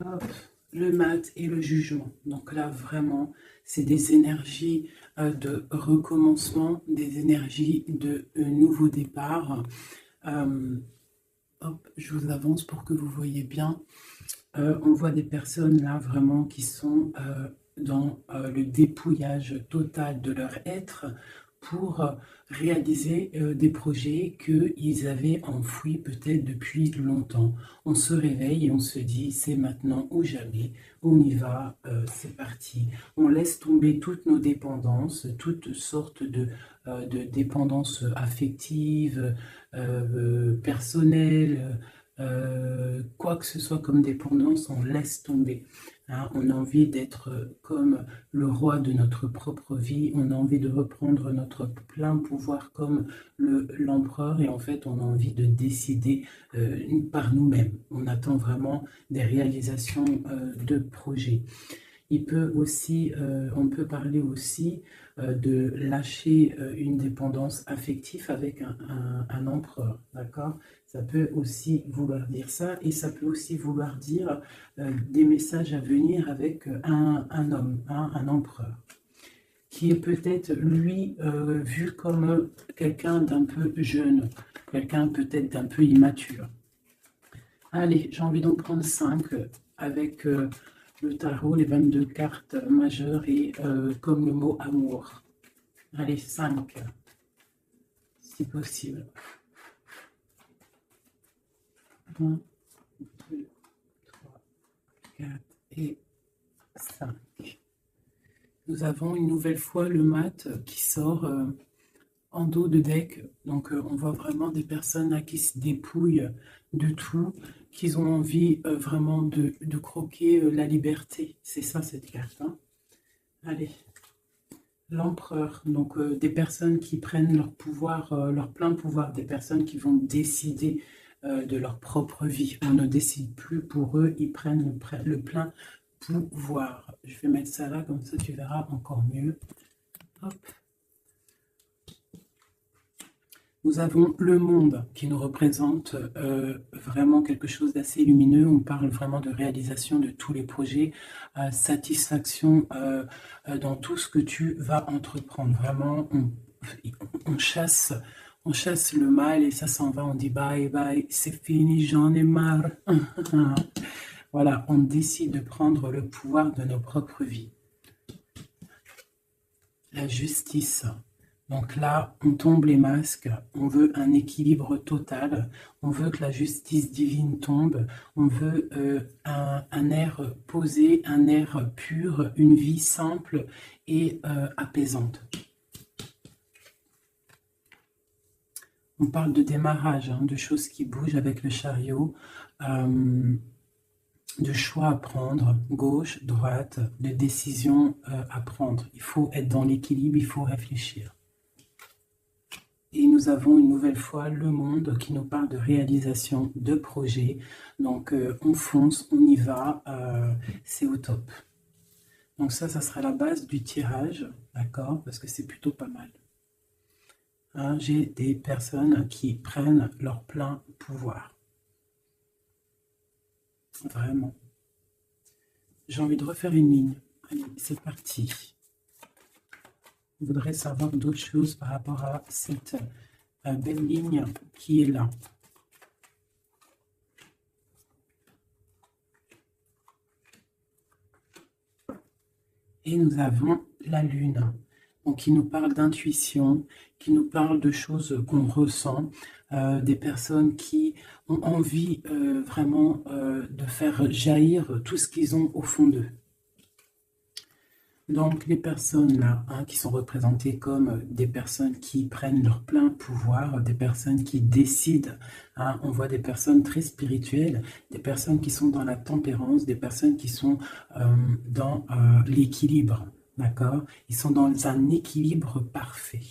Hop, le mat et le jugement. Donc là, vraiment, c'est des énergies de recommencement, des énergies de nouveau départ. Hop, je vous avance pour que vous voyez bien. On voit des personnes là vraiment qui sont dans le dépouillage total de leur être pour réaliser des projets qu'ils avaient enfouis peut-être depuis longtemps. On se réveille et on se dit c'est maintenant ou jamais, on y va, c'est parti. On laisse tomber toutes nos dépendances, toutes sortes de dépendances affectives, personnelles, quoi que ce soit comme dépendance, on laisse tomber. Hein. On a envie d'être comme le roi de notre propre vie, on a envie de reprendre notre plein pouvoir comme l'empereur et en fait on a envie de décider par nous-mêmes. On attend vraiment des réalisations de projets. On peut parler aussi de lâcher une dépendance affective avec un empereur, d'accord? Ça peut aussi vouloir dire ça, et ça peut aussi vouloir dire des messages à venir avec un homme, hein, un empereur, qui est peut-être, lui, vu comme quelqu'un d'un peu jeune, quelqu'un peut-être d'un peu immature. Allez, j'ai envie d'en prendre 5 avec le tarot, les 22 cartes majeures et comme le mot amour. Allez, 5, si possible. 1, 2, 3, 4 et 5. Nous avons une nouvelle fois le mat qui sort en dos de deck. Donc on voit vraiment des personnes là qui se dépouillent de tout, qui ont envie vraiment de croquer la liberté. C'est ça cette carte. Hein. Allez. L'empereur, donc des personnes qui prennent leur pouvoir, leur plein pouvoir, des personnes qui vont décider de leur propre vie. On ne décide plus pour eux, ils prennent le plein pouvoir. Je vais mettre ça là, comme ça tu verras encore mieux. Hop. Nous avons le monde qui nous représente vraiment quelque chose d'assez lumineux. On parle vraiment de réalisation de tous les projets, satisfaction dans tout ce que tu vas entreprendre. Vraiment, on chasse le mal et ça s'en va. On dit bye bye, c'est fini, j'en ai marre. Voilà, on décide de prendre le pouvoir de nos propres vies. La justice. Donc là, on tombe les masques, on veut un équilibre total, on veut que la justice divine tombe, on veut un air posé, un air pur, une vie simple et apaisante. On parle de démarrage, hein, de choses qui bougent avec le chariot, de choix à prendre, gauche, droite, de décisions à prendre. Il faut être dans l'équilibre, il faut réfléchir. Et nous avons une nouvelle fois le monde qui nous parle de réalisation de projets. Donc on fonce, on y va, c'est au top. Donc ça sera la base du tirage, d'accord? Parce que c'est plutôt pas mal. Hein, j'ai des personnes qui prennent leur plein pouvoir. Vraiment. J'ai envie de refaire une ligne. Allez, c'est parti. Je voudrais savoir d'autres choses par rapport à cette belle ligne qui est là. Et nous avons la lune, donc qui nous parle d'intuition, qui nous parle de choses qu'on ressent, des personnes qui ont envie vraiment de faire jaillir tout ce qu'ils ont au fond d'eux. Donc les personnes là, hein, qui sont représentées comme des personnes qui prennent leur plein pouvoir, des personnes qui décident, hein, on voit des personnes très spirituelles, des personnes qui sont dans la tempérance, des personnes qui sont dans l'équilibre, d'accord? Ils sont dans un équilibre parfait.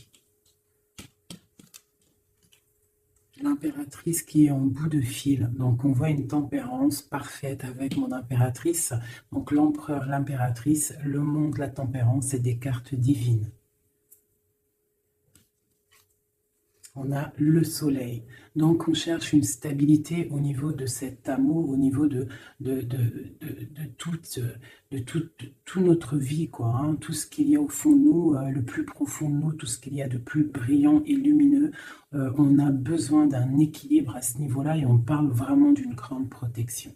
L'impératrice qui est en bout de fil, donc on voit une tempérance parfaite avec mon impératrice, donc l'empereur, l'impératrice, le monde, la tempérance, c'est des cartes divines. On a le soleil. Donc, on cherche une stabilité au niveau de cet amour, au niveau de toute notre vie, quoi, hein. Tout ce qu'il y a au fond de nous, le plus profond de nous, tout ce qu'il y a de plus brillant et lumineux. On a besoin d'un équilibre à ce niveau-là et on parle vraiment d'une grande protection.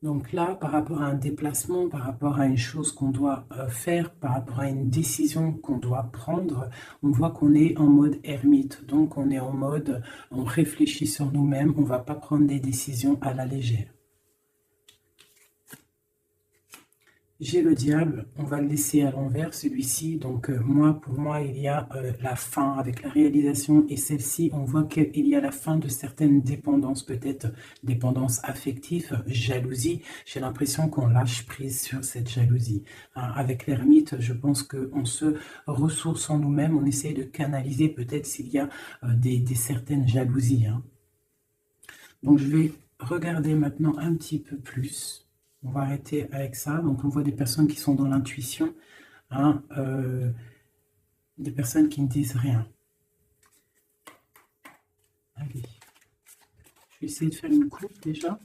Donc là, par rapport à un déplacement, par rapport à une chose qu'on doit faire, par rapport à une décision qu'on doit prendre, on voit qu'on est en mode ermite. Donc on est en mode, on réfléchit sur nous-mêmes, on ne va pas prendre des décisions à la légère. J'ai le diable, on va le laisser à l'envers, celui-ci. Donc pour moi, il y a la fin avec la réalisation. Et celle-ci, on voit qu'il y a la fin de certaines dépendances, peut-être dépendance affective, jalousie. J'ai l'impression qu'on lâche prise sur cette jalousie. Hein, avec l'ermite, je pense qu'on se ressource en nous-mêmes. On essaye de canaliser peut-être s'il y a des certaines jalousies. Hein. Donc je vais regarder maintenant un petit peu plus. On va arrêter avec ça. Donc, on voit des personnes qui sont dans l'intuition, hein, des personnes qui ne disent rien. Allez. Je vais essayer de faire une coupe déjà.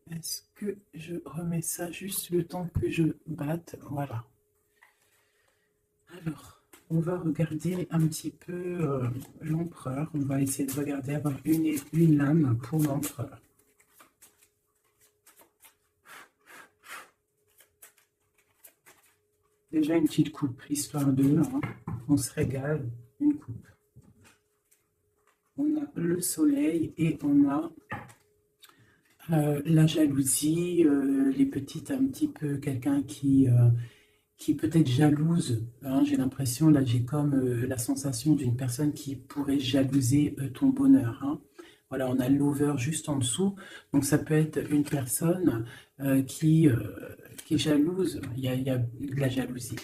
Est-ce que je remets ça juste le temps que je batte? Voilà. Alors, on va regarder un petit peu l'empereur. On va essayer de regarder, avoir une lame pour l'empereur. Déjà une petite coupe, histoire de, hein, on se régale, une coupe. On a le soleil et on a la jalousie, les petites, un petit peu, quelqu'un qui peut être jalouse, hein, j'ai l'impression, là j'ai comme la sensation d'une personne qui pourrait jalouser ton bonheur. Hein. Voilà, on a l'over juste en dessous, donc ça peut être une personne qui est jalouse, il y a de la jalousie.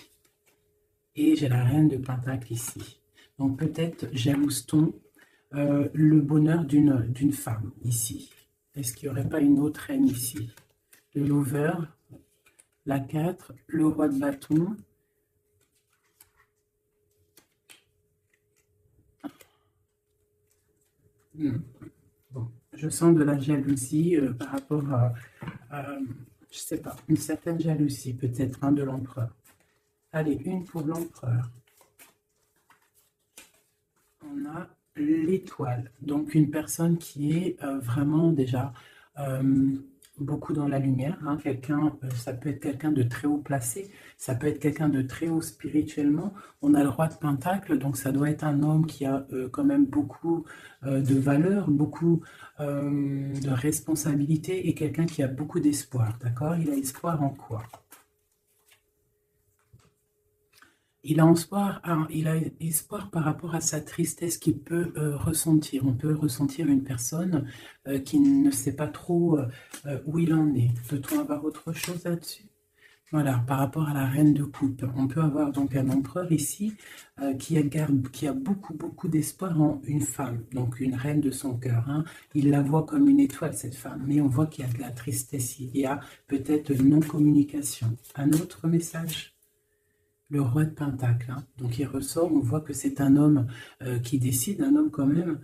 Et j'ai la reine de pentacle ici. Donc peut-être jalouse-t-on le bonheur d'une femme ici. Est-ce qu'il n'y aurait pas une autre reine ici? Le lover, la 4, le roi de bâton. Bon, je sens de la jalousie par rapport à, je sais pas, une certaine jalousie peut-être, hein, de l'empereur. Allez, une pour l'empereur. On a l'étoile, donc une personne qui est vraiment déjà beaucoup dans la lumière, hein, quelqu'un, ça peut être quelqu'un de très haut placé, ça peut être quelqu'un de très haut spirituellement. On a le roi de pentacle, donc ça doit être un homme qui a quand même beaucoup de valeur, beaucoup de responsabilité et quelqu'un qui a beaucoup d'espoir, d'accord? Il a espoir en quoi? Il a espoir par rapport à sa tristesse qu'il peut ressentir. On peut ressentir une personne qui ne sait pas trop où il en est. Peut-on avoir autre chose là-dessus? Voilà, par rapport à la reine de coupe. On peut avoir donc un empereur ici qui a beaucoup d'espoir en une femme, donc une reine de son cœur. Hein. Il la voit comme une étoile, cette femme, mais on voit qu'il y a de la tristesse, il y a peut-être non-communication. Un autre message? Le roi de pentacle, hein. Donc il ressort, on voit que c'est un homme qui décide, un homme quand même.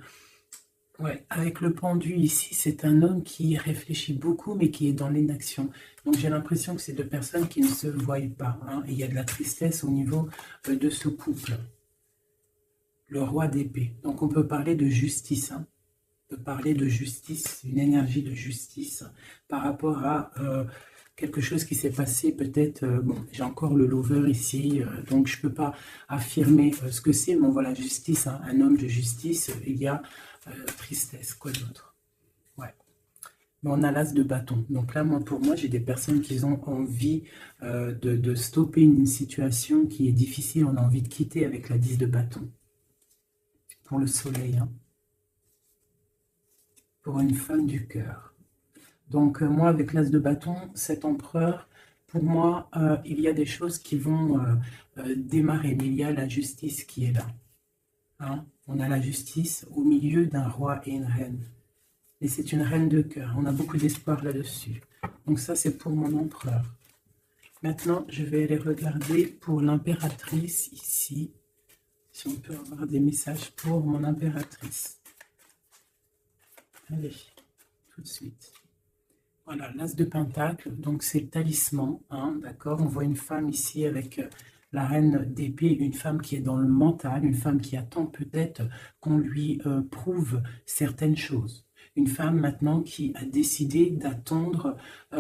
Ouais, avec le pendu ici, c'est un homme qui réfléchit beaucoup, mais qui est dans l'inaction. Donc j'ai l'impression que c'est deux personnes qui ne se voient pas. Hein, et il y a de la tristesse au niveau de ce couple. Le roi d'épée. Donc on peut parler de justice. Hein. On peut parler de justice, une énergie de justice par rapport à quelque chose qui s'est passé peut-être, bon, j'ai encore le lover ici, donc je ne peux pas affirmer ce que c'est, mais voilà, justice, hein, un homme de justice, il y a tristesse, quoi d'autre? Ouais. Mais on a l'as de bâton, donc là, pour moi, j'ai des personnes qui ont envie de stopper une situation qui est difficile, on a envie de quitter avec la 10 de bâton, pour le soleil, hein. Pour une femme du cœur. Donc moi, avec l'as de bâton, cet empereur, pour moi, il y a des choses qui vont démarrer, mais il y a la justice qui est là. Hein. On a la justice au milieu d'un roi et une reine. Et c'est une reine de cœur. On a beaucoup d'espoir là-dessus. Donc ça, c'est pour mon empereur. Maintenant, je vais aller regarder pour l'impératrice ici. Si on peut avoir des messages pour mon impératrice. Allez, tout de suite. Voilà, l'as de pentacle, donc c'est le talisman, hein, d'accord. On voit une femme ici avec la reine d'épée, une femme qui est dans le mental, une femme qui attend peut-être qu'on lui prouve certaines choses. Une femme maintenant qui a décidé d'attendre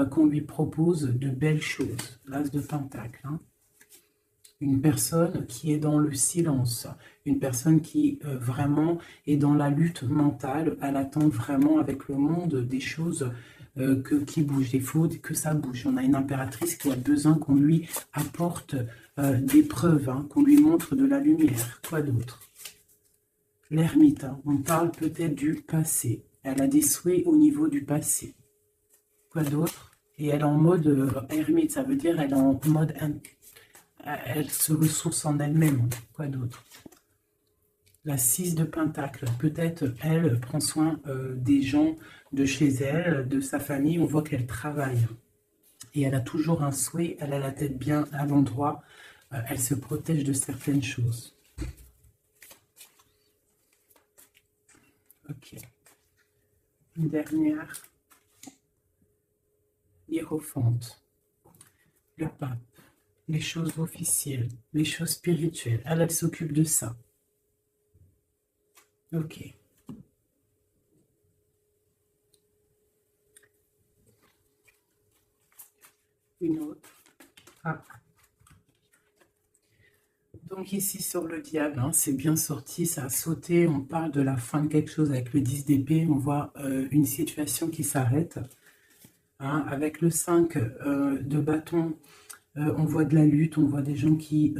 qu'on lui propose de belles choses. L'as de pentacle, hein. Une personne qui est dans le silence, une personne qui vraiment est dans la lutte mentale, elle attend vraiment avec le monde des choses qui bougent, il faut que ça bouge. On a une impératrice qui a besoin qu'on lui apporte des preuves, hein, qu'on lui montre de la lumière. Quoi d'autre? L'ermite, hein, on parle peut-être du passé. Elle a des souhaits au niveau du passé. Quoi d'autre? Et elle est en mode ermite, ça veut dire elle est en mode... Elle se ressource en elle-même. Quoi d'autre? La 6 de pentacle. Peut-être elle prend soin des gens de chez elle, de sa famille. On voit qu'elle travaille. Et elle a toujours un souhait. Elle a la tête bien à l'endroit. Elle se protège de certaines choses. Ok. Une dernière. Hiérophante. Le pape. Les choses officielles, les choses spirituelles. Elle s'occupe de ça. Ok. Une autre. Ah. Donc ici sur le diable, hein, c'est bien sorti, ça a sauté. On parle de la fin de quelque chose avec le 10 d'épée. On voit une situation qui s'arrête. Hein, avec le 5 de bâton, on voit de la lutte, on voit des gens qui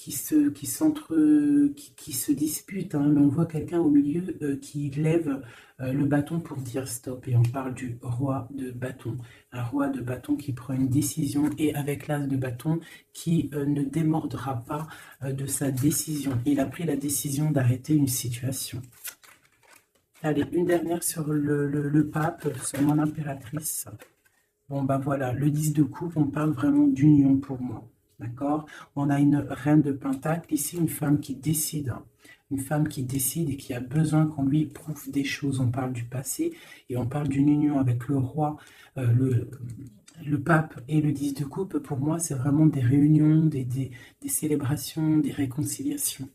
se disputent, hein, mais on voit quelqu'un au milieu qui lève le bâton pour dire stop. Et on parle du roi de bâton. Un roi de bâton qui prend une décision et avec l'as de bâton qui ne démordra pas de sa décision. Il a pris la décision d'arrêter une situation. Allez, une dernière sur le pape, sur mon impératrice. Bon, ben voilà, le 10 de coupe, on parle vraiment d'union pour moi. D'accord? On a une reine de pentacle, ici une femme qui décide. Hein. Une femme qui décide et qui a besoin qu'on lui prouve des choses. On parle du passé et on parle d'une union avec le roi, le pape et le 10 de coupe. Pour moi, c'est vraiment des réunions, des célébrations, des réconciliations.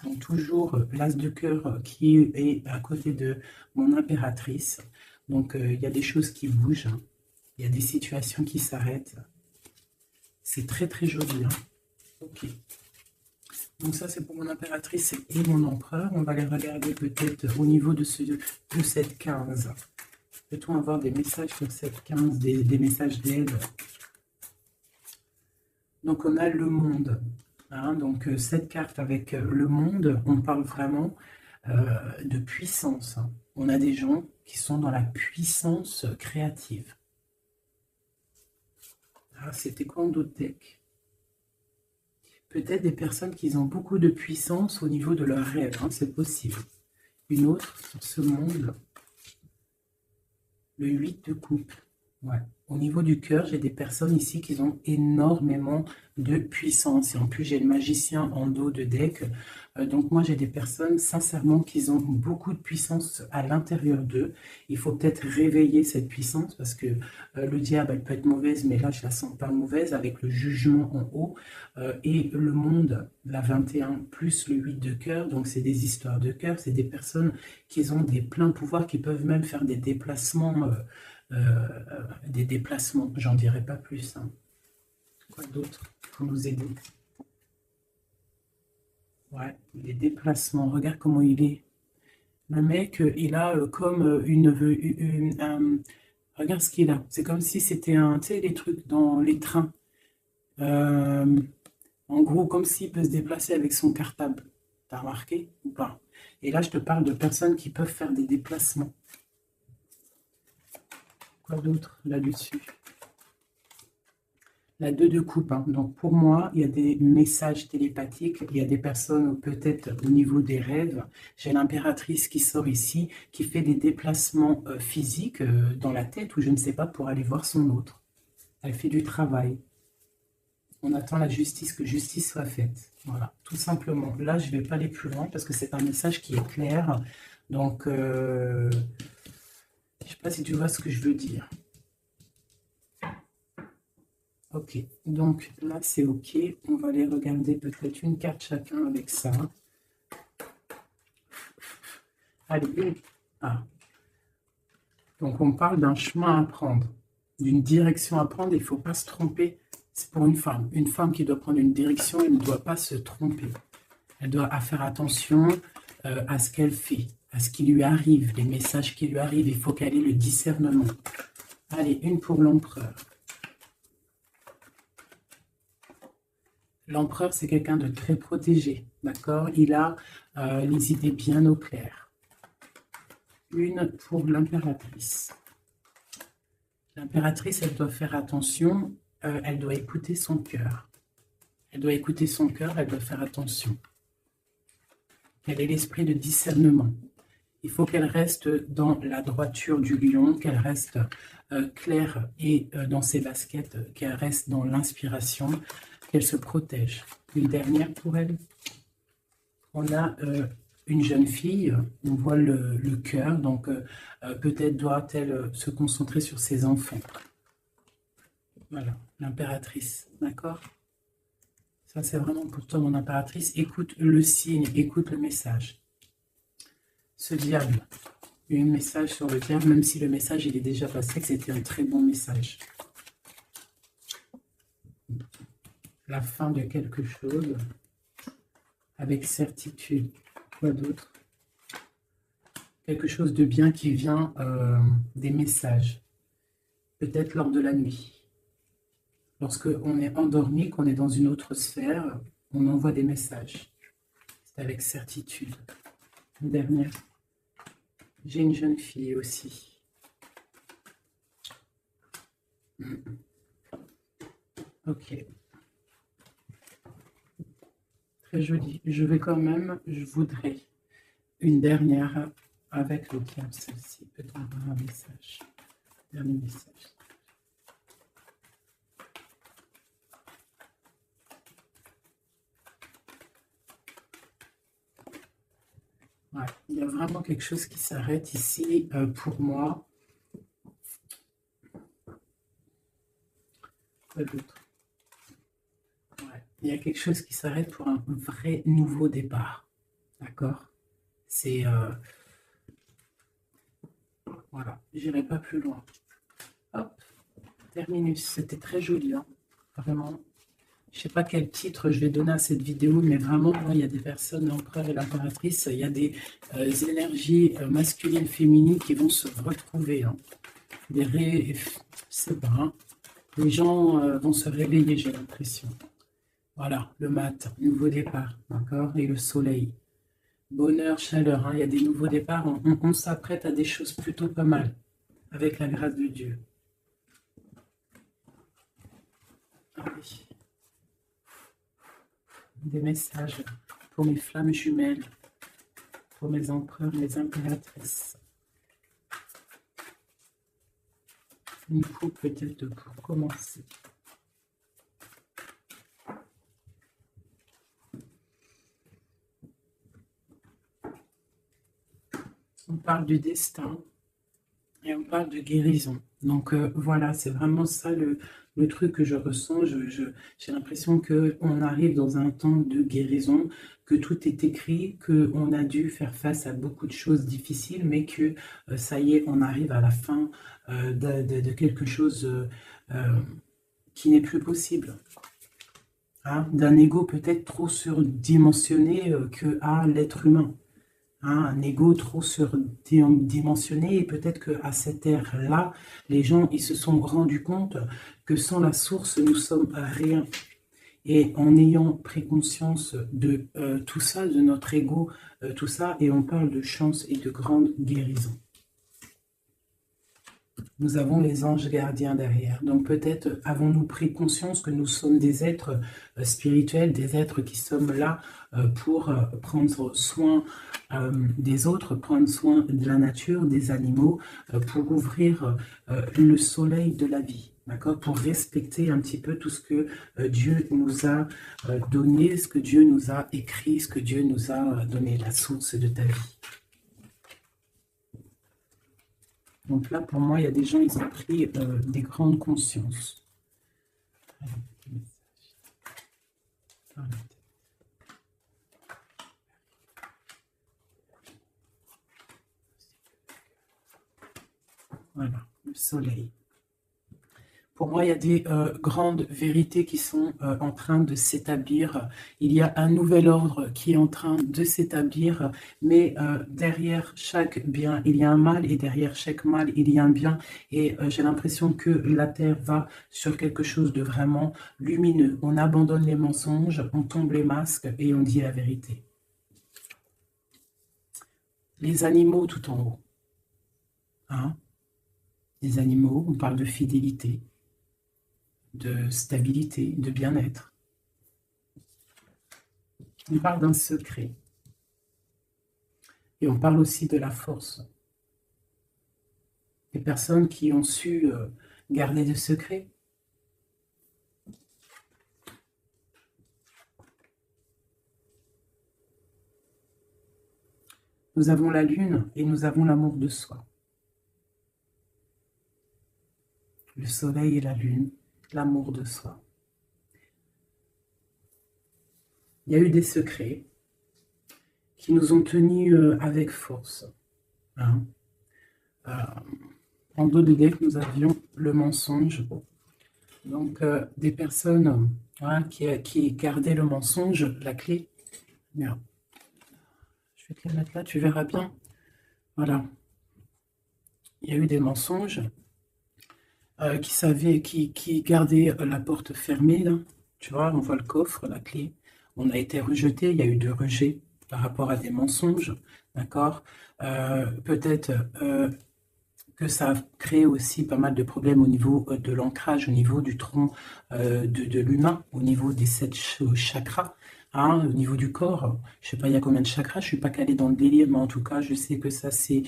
Donc toujours l'as de cœur qui est à côté de mon impératrice. Donc il y a des choses qui bougent, hein. Il y a des situations qui s'arrêtent. C'est très très joli. Hein. Ok. Donc ça c'est pour mon impératrice et mon empereur. On va les regarder peut-être au niveau de cette 15. Peut-on avoir des messages sur cette 15, des messages d'aide? Donc on a le monde. Hein, donc cette carte avec le monde, on parle vraiment de puissance. Hein. On a des gens qui sont dans la puissance créative. Ah, c'était quoi en d'autres decks? Peut-être des personnes qui ont beaucoup de puissance au niveau de leur rêve, hein, c'est possible. Une autre sur ce monde, le 8 de coupe. Ouais. Au niveau du cœur, j'ai des personnes ici qui ont énormément de puissance. Et en plus, j'ai le magicien en dos de deck. Donc moi, j'ai des personnes, sincèrement, qui ont beaucoup de puissance à l'intérieur d'eux. Il faut peut-être réveiller cette puissance parce que le diable, elle peut être mauvaise, mais là, je la sens pas mauvaise avec le jugement en haut. Et le monde, la 21, plus le 8 de cœur. Donc, c'est des histoires de cœur. C'est des personnes qui ont des pleins pouvoirs, qui peuvent même faire des déplacements... j'en dirai pas plus. Hein. Quoi d'autre pour nous aider? Ouais, les déplacements, regarde comment il est. Le mec, il a comme regarde ce qu'il a. C'est comme si c'était un, tu sais, les trucs dans les trains. Euh, en gros, comme s'il peut se déplacer avec son cartable. T'as remarqué ou pas? Et là, je te parle de personnes qui peuvent faire des déplacements. Quoi d'autre là-dessus? La 2 de coupe, hein. Donc pour moi, il y a des messages télépathiques, il y a des personnes peut-être au niveau des rêves. J'ai l'impératrice qui sort ici, qui fait des déplacements physiques dans la tête ou je ne sais pas pour aller voir son autre. Elle fait du travail. On attend la justice, que justice soit faite. Voilà, tout simplement. Là, je ne vais pas aller plus loin parce que c'est un message qui est clair. Donc, je ne sais pas si tu vois ce que je veux dire. Ok, donc là c'est ok. On va aller regarder peut-être une carte chacun avec ça. Allez, une. Ah. Donc on parle d'un chemin à prendre, d'une direction à prendre. Il ne faut pas se tromper. C'est pour une femme. Une femme qui doit prendre une direction, elle ne doit pas se tromper. Elle doit faire attention à ce qu'elle fait, à ce qui lui arrive, les messages qui lui arrivent. Il faut qu'elle ait le discernement. Allez, une pour l'empereur. L'empereur, c'est quelqu'un de très protégé, d'accord? Il a les idées bien au clair. Une pour l'impératrice. L'impératrice, elle doit faire attention, elle doit écouter son cœur. Elle doit écouter son cœur, elle doit faire attention. Elle ait l'esprit de discernement. Il faut qu'elle reste dans la droiture du lion, qu'elle reste claire et dans ses baskets, qu'elle reste dans l'inspiration, qu'elle se protège. Une dernière pour elle. On a une jeune fille, on voit le cœur, donc peut-être doit-elle se concentrer sur ses enfants. Voilà, l'impératrice, d'accord? Ça, c'est vraiment pour toi, mon impératrice. Écoute le signe, écoute le message. Ce diable, il y a un message sur le diable, même si le message il est déjà passé, que c'était un très bon message. La fin de quelque chose, avec certitude. Quoi d'autre? Quelque chose de bien qui vient des messages. Peut-être lors de la nuit. Lorsque on est endormi, qu'on est dans une autre sphère, on envoie des messages. C'est avec certitude. Une dernière. J'ai une jeune fille aussi. Ok. Très joli. Je voudrais une dernière avec le diable, celle-ci. Peut-être avoir un message. Dernier message. Ouais, il y a vraiment quelque chose qui s'arrête ici pour moi. Quoi d'autre? Ouais, il y a quelque chose qui s'arrête pour un vrai nouveau départ. D'accord? C'est... voilà, j'irai pas plus loin. Hop, terminus. C'était très joli, hein, vraiment. Je ne sais pas quel titre je vais donner à cette vidéo, mais vraiment, il y a des personnes, l'empereur et l'impératrice, il y a des énergies masculines, féminines qui vont se retrouver. Hein. Je sais pas, hein. Les gens vont se réveiller, j'ai l'impression. Voilà, le mat, nouveau départ, d'accord? Et le soleil. Bonheur, chaleur, hein, il y a des nouveaux départs. On s'apprête à des choses plutôt pas mal, avec la grâce de Dieu. Ah oui. Des messages pour mes flammes jumelles, pour mes empereurs, mes impératrices. Une coupe peut-être pour commencer. On parle du destin et on parle de guérison. Donc voilà, c'est vraiment ça le truc que je ressens. J'ai l'impression qu'on arrive dans un temps de guérison, que tout est écrit, qu'on a dû faire face à beaucoup de choses difficiles, mais que ça y est, on arrive à la fin de quelque chose qui n'est plus possible. Hein, d'un ego peut-être trop surdimensionné que à l'être humain. Hein, un ego trop surdimensionné, et peut-être qu'à cette ère-là, les gens ils se sont rendus compte que sans la source, nous sommes rien. Et en ayant pris conscience de tout ça, de notre ego, tout ça, et on parle de chance et de grande guérison. nous avons les anges gardiens derrière. Donc peut-être avons-nous pris conscience que nous sommes des êtres spirituels, des êtres qui sommes là pour prendre soin des autres, prendre soin de la nature, des animaux, pour ouvrir le soleil de la vie. D'accord, pour respecter un petit peu tout ce que Dieu nous a donné, ce que Dieu nous a écrit, ce que Dieu nous a donné, la source de ta vie. Donc là, pour moi, il y a des gens, ils ont pris des grandes consciences. Voilà, le soleil. Pour moi, il y a des grandes vérités qui sont en train de s'établir. Il y a un nouvel ordre qui est en train de s'établir, mais derrière chaque bien, il y a un mal, et derrière chaque mal, il y a un bien. Et j'ai l'impression que la Terre va sur quelque chose de vraiment lumineux. On abandonne les mensonges, on tombe les masques et on dit la vérité. Les animaux tout en haut. Hein? Les animaux, on parle de fidélité, de stabilité, de bien-être. On parle d'un secret. Et on parle aussi de la force. Des personnes qui ont su garder des secrets. Nous avons la lune et nous avons l'amour de soi. Le soleil et la lune, l'amour de soi. Il y a eu des secrets qui nous ont tenus avec force. Hein. En dos de deck, nous avions le mensonge. Donc, des personnes qui gardaient le mensonge, la clé. Merde. Je vais te la mettre là, tu verras bien. Voilà. Il y a eu des mensonges qui gardaient la porte fermée. Là. Tu vois, on voit le coffre, la clé. On a été rejeté, il y a eu de rejet par rapport à des mensonges. D'accord. Peut-être que ça a créé aussi pas mal de problèmes au niveau de l'ancrage, au niveau du tronc de l'humain, au niveau des 7 chakras. Hein, au niveau du corps, je ne sais pas il y a combien de chakras, je ne suis pas calée dans le délire, mais en tout cas, je sais que ça, c'est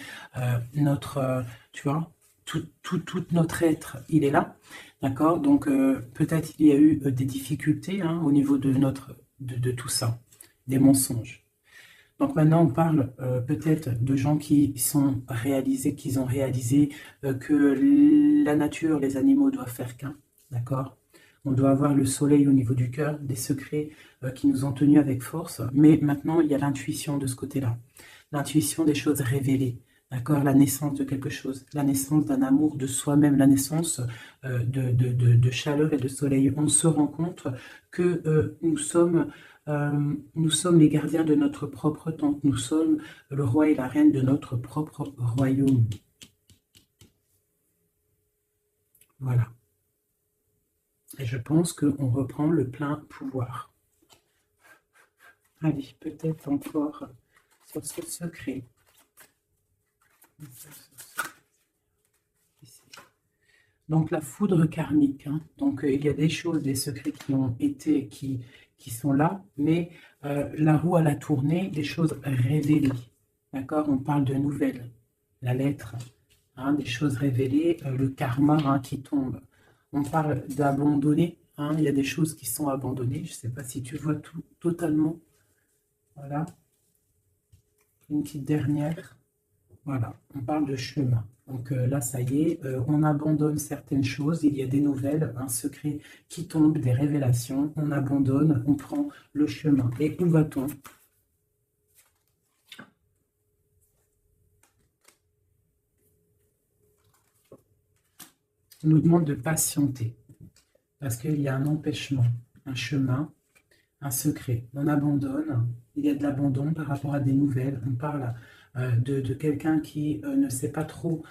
notre, tu vois, tout notre être, il est là, d'accord. Donc, peut-être il y a eu des difficultés au niveau de tout ça, des mensonges. Donc maintenant, on parle peut-être de gens qui ont réalisé que la nature, les animaux doivent faire qu'un, d'accord. On doit avoir le soleil au niveau du cœur, des secrets qui nous ont tenus avec force. Mais maintenant, il y a l'intuition de ce côté-là. L'intuition des choses révélées. D'accord, la naissance de quelque chose, la naissance d'un amour de soi-même, la naissance de chaleur et de soleil. On se rend compte que nous sommes les gardiens de notre propre temple. Nous sommes le roi et la reine de notre propre royaume. Voilà. Et je pense qu'on reprend le plein pouvoir. Allez, peut-être encore sur ce secret. Donc la foudre karmique. Hein. Donc il y a des choses, des secrets qui ont été, qui sont là, mais la roue à la tournée, des choses révélées. D'accord. On parle de nouvelles. La lettre, des choses révélées, le karma qui tombe. On parle d'abandonner. Il y a des choses qui sont abandonnées. Je ne sais pas si tu vois tout totalement. Voilà. Une petite dernière. Voilà. On parle de chemin. Donc là, ça y est, on abandonne certaines choses. Il y a des nouvelles, un secret qui tombe, des révélations. On abandonne, on prend le chemin. Et où va-t-on ? On nous demande de patienter, parce qu'il y a un empêchement, un chemin, un secret. On abandonne, il y a de l'abandon par rapport à des nouvelles. On parle de quelqu'un qui ne sait pas trop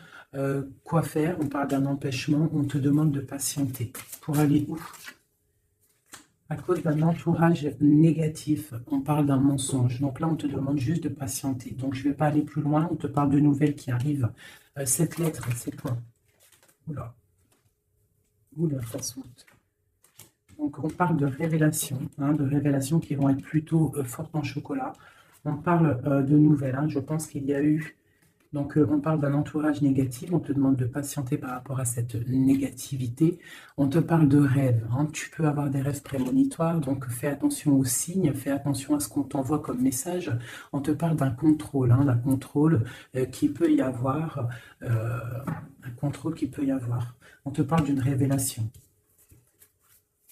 quoi faire. On parle d'un empêchement, on te demande de patienter. Pour aller où ? À cause d'un entourage négatif, on parle d'un mensonge. Donc là, on te demande juste de patienter. Donc je ne vais pas aller plus loin, on te parle de nouvelles qui arrivent. Cette lettre, c'est quoi ? Oula, oula, ça saute. Donc, on parle de révélations qui vont être plutôt fortes en chocolat. On parle de nouvelles. Je pense qu'il y a eu... Donc, on parle d'un entourage négatif. On te demande de patienter par rapport à cette négativité. On te parle de rêves. Tu peux avoir des rêves prémonitoires. Donc, fais attention aux signes. Fais attention à ce qu'on t'envoie comme message. On te parle d'un contrôle. D'un contrôle qui peut y avoir. Un contrôle qui peut y avoir. On te parle d'une révélation.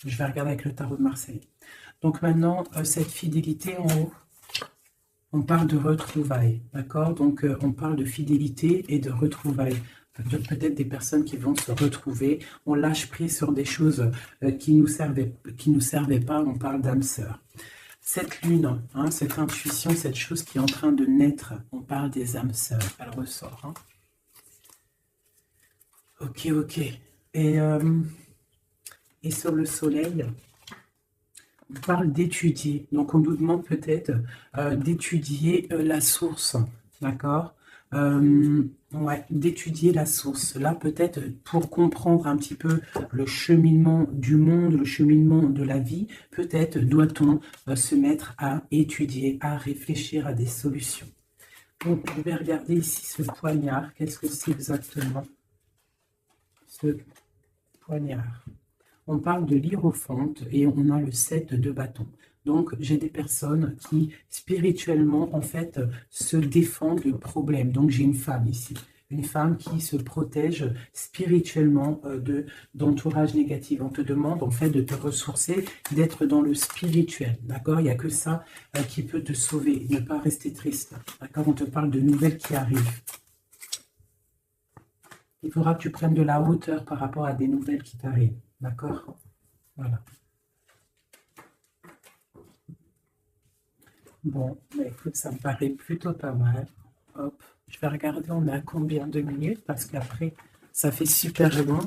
Je vais regarder avec le tarot de Marseille. Donc maintenant, cette fidélité en haut, on parle de retrouvailles, d'accord? Donc on parle de fidélité et de retrouvailles. Peut-être des personnes qui vont se retrouver. On lâche prise sur des choses qui nous servaient pas. On parle d'âme sœur. Cette lune, cette intuition, cette chose qui est en train de naître, on parle des âmes sœurs. Elle ressort. Ok. Et sur le soleil, on parle d'étudier. Donc, on nous demande peut-être d'étudier la source. D'accord? Ouais, d'étudier la source. Là, peut-être pour comprendre un petit peu le cheminement du monde, le cheminement de la vie, peut-être doit-on se mettre à étudier, à réfléchir à des solutions. Donc, je vais regarder ici ce poignard. Qu'est-ce que c'est exactement? Ce poignard. On parle de l'hiérophante et on a le 7 de bâton. Donc, j'ai des personnes qui, spirituellement, en fait, se défendent le problème. Donc, j'ai une femme ici. Une femme qui se protège spirituellement d'entourage négatif. On te demande, en fait, de te ressourcer, d'être dans le spirituel. D'accord? Il n'y a que ça qui peut te sauver. Ne pas rester triste. D'accord? On te parle de nouvelles qui arrivent. Il faudra que tu prennes de la hauteur par rapport à des nouvelles qui t'arrivent. D'accord? Voilà. Bon, bah écoute, ça me paraît plutôt pas mal. Hop, je vais regarder, on a combien de minutes, parce qu'après, ça fait super long.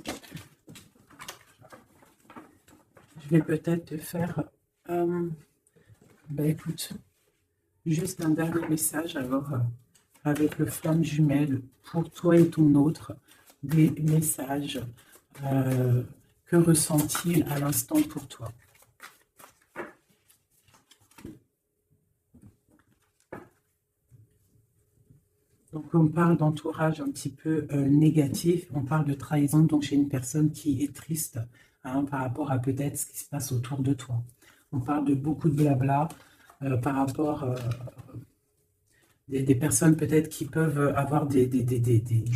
Je vais peut-être te faire... écoute, juste un dernier message, alors, avec le flamme jumelle, pour toi et ton autre, des messages... que ressent-il à l'instant pour toi? Donc, on parle d'entourage un petit peu négatif, on parle de trahison, donc chez une personne qui est triste par rapport à peut-être ce qui se passe autour de toi. On parle de beaucoup de blabla par rapport des personnes peut-être qui peuvent avoir de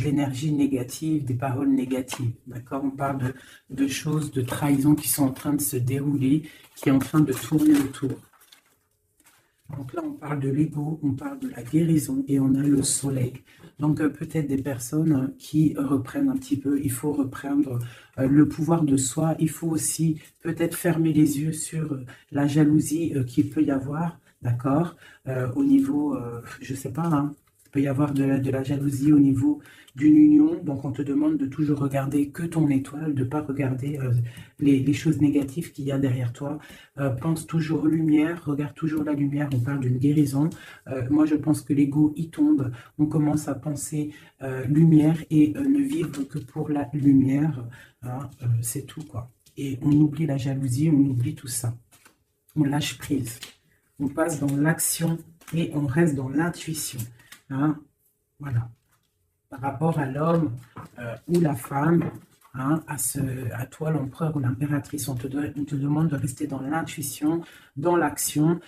l'énergie négative, des paroles négatives. D'accord? On parle de choses, de trahison qui sont en train de se dérouler, qui est en train de tourner autour. Donc là, on parle de l'ego, on parle de la guérison et on a le soleil. Donc peut-être des personnes qui reprennent un petit peu, il faut reprendre le pouvoir de soi. Il faut aussi peut-être fermer les yeux sur la jalousie qu'il peut y avoir. D'accord? Au niveau, je ne sais pas, il peut y avoir de la jalousie au niveau d'une union. Donc, on te demande de toujours regarder que ton étoile, de ne pas regarder les choses négatives qu'il y a derrière toi. Pense toujours lumière, regarde toujours la lumière. On parle d'une guérison. Moi, je pense que l'ego y tombe. On commence à penser lumière et ne vivre que pour la lumière. C'est tout, quoi. Et on oublie la jalousie, on oublie tout ça. On lâche prise. On passe dans l'action et on reste dans l'intuition. Voilà. Par rapport à l'homme ou la femme, à toi l'empereur ou l'impératrice, on te demande de rester dans l'intuition, dans l'action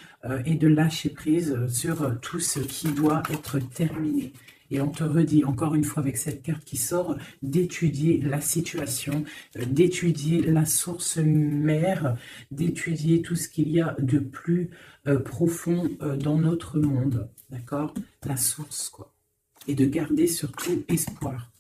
et de lâcher prise sur tout ce qui doit être terminé. Et on te redit encore une fois avec cette carte qui sort, d'étudier la situation, d'étudier la source mère, d'étudier tout ce qu'il y a de plus profond dans notre monde, d'accord? La source, quoi. Et de garder surtout espoir.